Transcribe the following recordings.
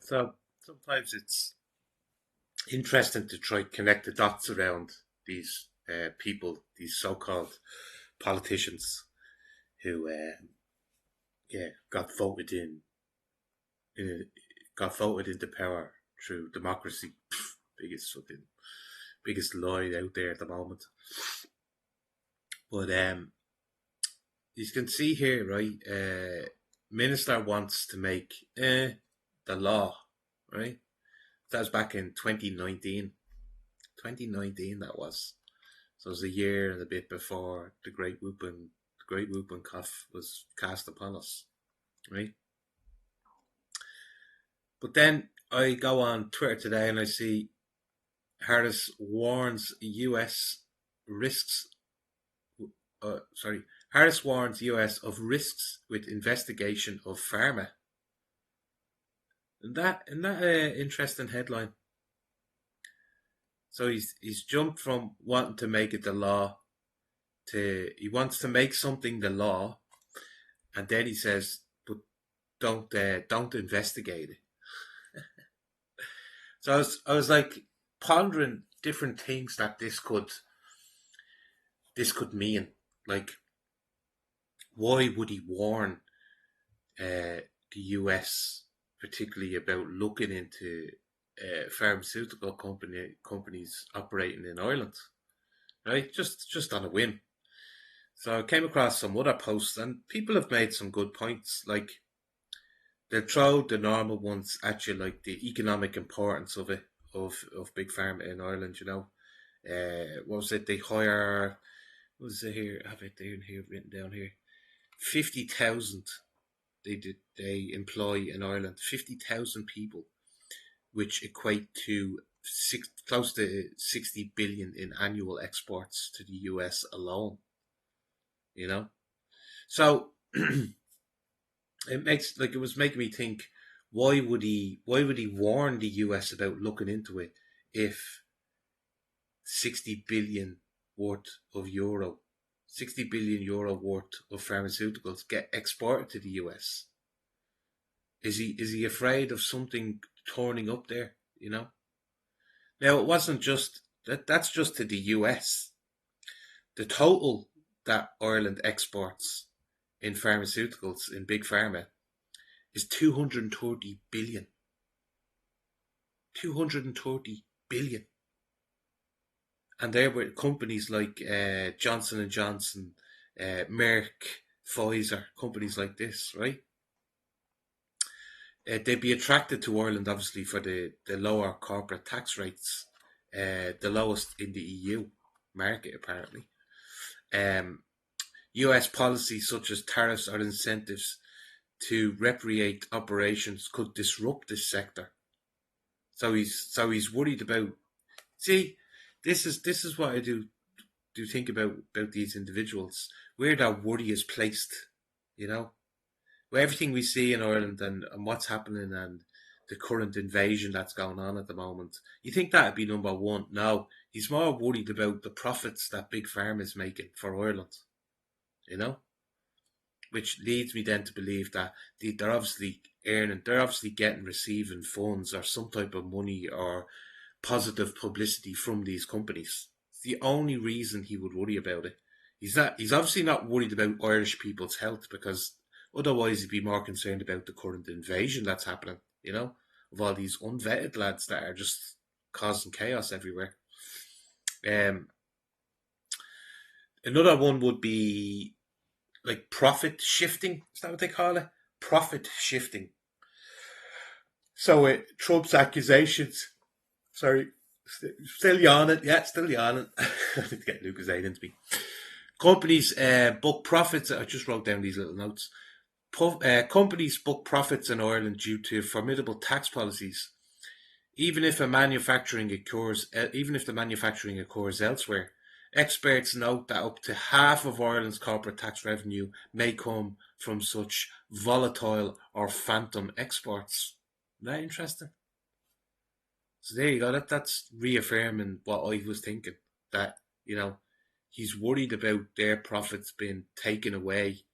So sometimes it's interesting to try to connect the dots around these people, these so-called politicians who, got voted in, got voted into power through democracy. Biggest lie out there at the moment. But you can see here, right? Minister wants to make the law, right? That was back in 2019. 2019 that was. So it was a year and a bit before the great whooping cough was cast upon us, right? But then I go on Twitter today and I see Harris warns US risks. Harris warns US of risks with investigation of pharma. And that interesting headline. So he's jumped from wanting to make it the law to he wants to make something the law, and then he says, "But don't investigate it." So I was like pondering different things that this could mean. Like, why would he warn the US particularly about looking into pharmaceutical companies operating in Ireland, right? Just on a whim. So I came across some other posts, and people have made some good points. Like, they'll throw the normal ones at you, like the economic importance of it, of big pharma in Ireland. What was it? They hire. What was it here? I have it there in here written down here. 50,000. They employ in Ireland 50,000 people, which equate to close to 60 billion in annual exports to the US alone. So it was making me think, why would he warn the US about looking into it if 60 billion worth of euro 60 billion euro worth of pharmaceuticals get exported to the US? Is he afraid of something turning up there? Now, it wasn't just that's just to the US. The total that Ireland exports in pharmaceuticals, in big pharma, is 230 billion. 230 billion. And there were companies like Johnson and Johnson, Merck, Pfizer, companies like this, right? They'd be attracted to Ireland, obviously, for the lower corporate tax rates, the lowest in the EU market, apparently. US policies such as tariffs or incentives to repatriate operations could disrupt this sector. So he's worried about. See, this is what I do think about these individuals, where their worry is placed. With everything we see in Ireland and what's happening and the current invasion that's going on at the moment, you think that'd be number one. No, he's more worried about the profits that Big Pharma is making for Ireland, which leads me then to believe that they're obviously receiving funds or some type of money or positive publicity from these companies. It's the only reason he would worry about it. He's obviously not worried about Irish people's health, because otherwise he'd be more concerned about the current invasion that's happening, of all these unvetted lads that are just causing chaos everywhere. Another one would be like profit shifting. Is that what they call it? Profit shifting. So Trump's accusations. Sorry, still yawning. Yeah, still yawning. I need to get Lucozade into me. Companies book profits. I just wrote down these little notes. Companies book profits in Ireland due to formidable tax policies. Even if the manufacturing occurs elsewhere, experts note that up to half of Ireland's corporate tax revenue may come from such volatile or phantom exports. Isn't that interesting? So there you go. That's reaffirming what I was thinking. That, he's worried about their profits being taken away.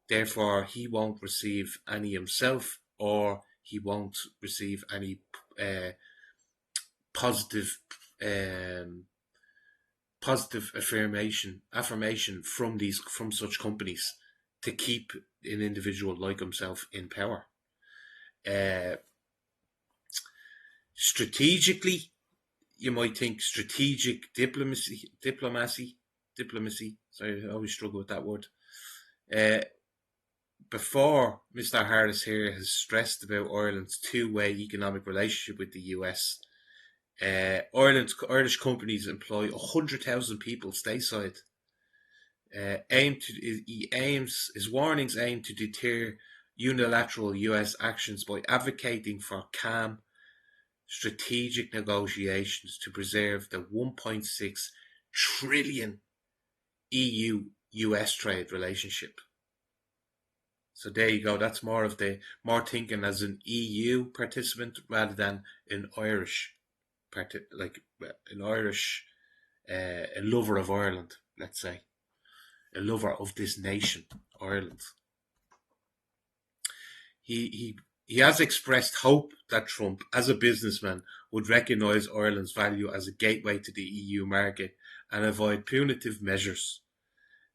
Therefore, he won't receive any himself, or he won't receive any positive positive affirmation from such companies to keep an individual like himself in power. Strategically, you might think strategic diplomacy. Sorry, I always struggle with that word. Before, Mr. Harris here has stressed about Ireland's two-way economic relationship with the US. Irish companies employ 100,000 people stateside. His warnings aim to deter unilateral US actions by advocating for calm, strategic negotiations to preserve the 1.6 trillion EU-US trade relationship. So there you go. That's more thinking as an EU participant rather than an Irish a lover of Ireland, let's say, a lover of this nation, Ireland. He has expressed hope that Trump, as a businessman, would recognise Ireland's value as a gateway to the EU market and avoid punitive measures.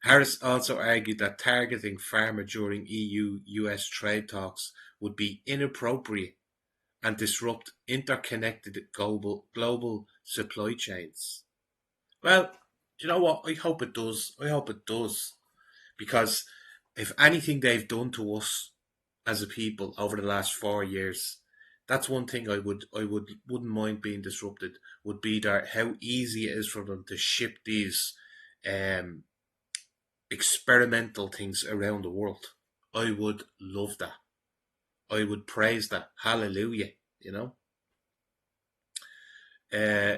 Harris also argued that targeting pharma during EU-US trade talks would be inappropriate and disrupt interconnected global supply chains. Well, do you know what? I hope it does. Because if anything they've done to us as a people over the last 4 years, that's one thing I wouldn't mind being disrupted, would be that how easy it is for them to ship these experimental things around the world. I would love that. I would praise that. Hallelujah, you know.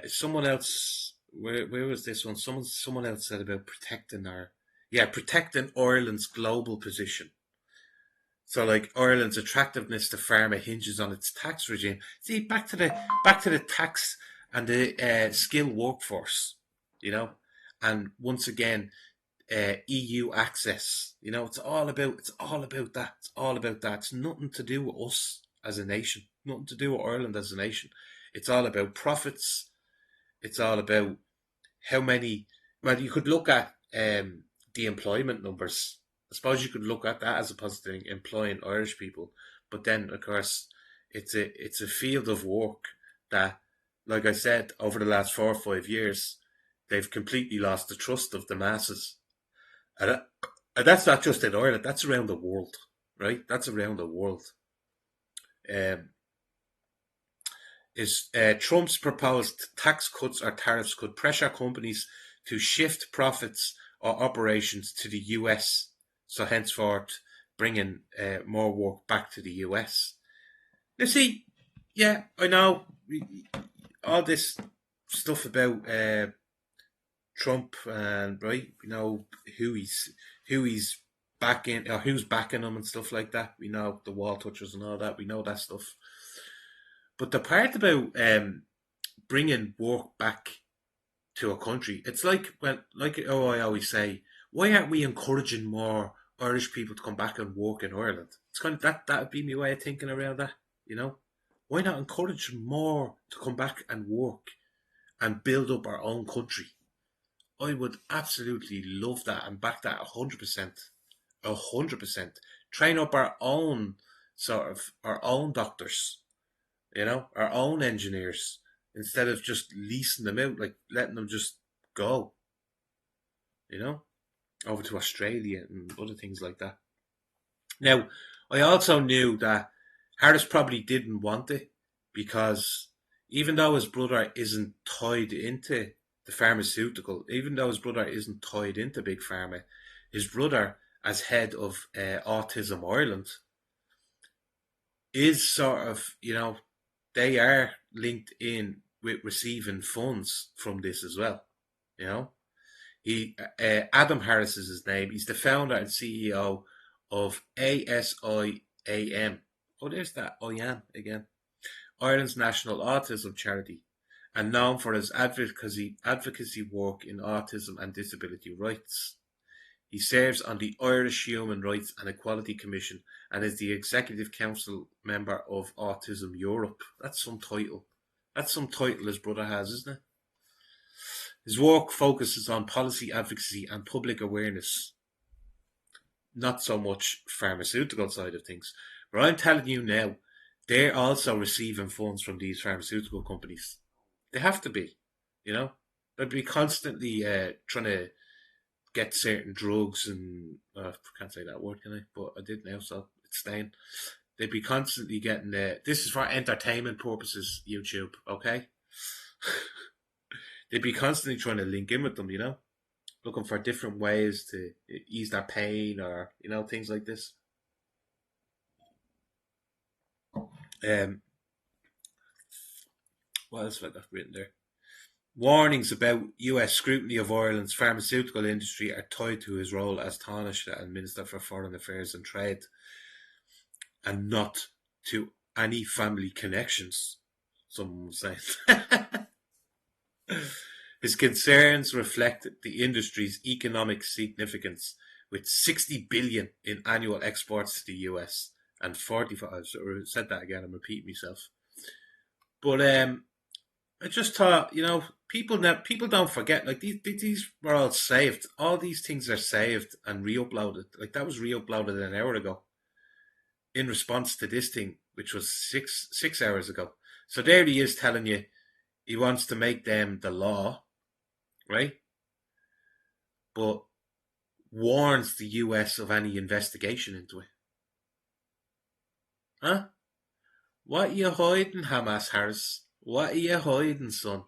Someone else, where was this one? Someone else said about protecting Ireland's global position. So, like, Ireland's attractiveness to pharma hinges on its tax regime. See, back to the tax and the skilled workforce, you know. And once again, EU access. You know, it's all about that. It's nothing to do with us as a nation. Nothing to do with Ireland as a nation. It's all about profits. It's all about how many. Well, you could look at the employment numbers. I suppose you could look at that as opposed to employing Irish people. But then, of course, it's a field of work that, like I said, over the last 4 or 5 years, they've completely lost the trust of the masses. And that's not just in Ireland, that's around the world, right? That's around the world. Trump's proposed tax cuts or tariffs could pressure companies to shift profits or operations to the US, so henceforth bringing more work back to the US. You see, yeah, I know all this stuff about Trump and right, you know who he's backing or who's backing him and stuff like that. We know the wall touchers and all that. We know that stuff. But the part about bringing work back to a country, it's like I always say, why aren't we encouraging more Irish people to come back and work in Ireland? It's kind of that would be my way of thinking around that. You know, why not encourage more to come back and work and build up our own country? I would absolutely love that and back that 100%. 100%. Train up our own doctors, you know, our own engineers, instead of just leasing them out, like letting them just go, you know, over to Australia and other things like that. Now, I also knew that Harris probably didn't want it because even though his brother isn't tied into the pharmaceutical, even though his brother isn't tied into Big Pharma, his brother, as head of Autism Ireland, is sort of, you know, they are linked in with receiving funds from this as well. You know, Adam Harris is his name. He's the founder and CEO of ASIAM. Oh, there's that IAM again. Ireland's national autism charity, and known for his advocacy work in autism and disability rights. He serves on the Irish Human Rights and Equality Commission and is the Executive Council member of Autism Europe. That's some title. That's some title his brother has, isn't it? His work focuses on policy advocacy and public awareness, not so much pharmaceutical side of things. But I'm telling you now, they're also receiving funds from these pharmaceutical companies. They have to be, you know. They'd be constantly trying to get certain drugs and I can't say that word, can I? But I did now, so it's staying. They'd be constantly getting this is for entertainment purposes, YouTube, okay? They'd be constantly trying to link in with them, you know, looking for different ways to ease their pain or, you know, things like this. Um, what else have I got written there? Warnings about US scrutiny of Ireland's pharmaceutical industry are tied to his role as Taoiseach and Minister for Foreign Affairs and Trade, and not to any family connections, someone was saying. His concerns reflect the industry's economic significance, with 60 billion in annual exports to the US and 45. I said that again. I'm repeating myself. But I just thought, you know, people don't forget. Like these were all saved. All these things are saved and re-uploaded. Like that was re-uploaded an hour ago in response to this thing, which was six hours ago. So there he is telling you he wants to make them the law, right? But warns the US of any investigation into it. Huh? What are you hiding, Hamas Harris? What are you hiding, son?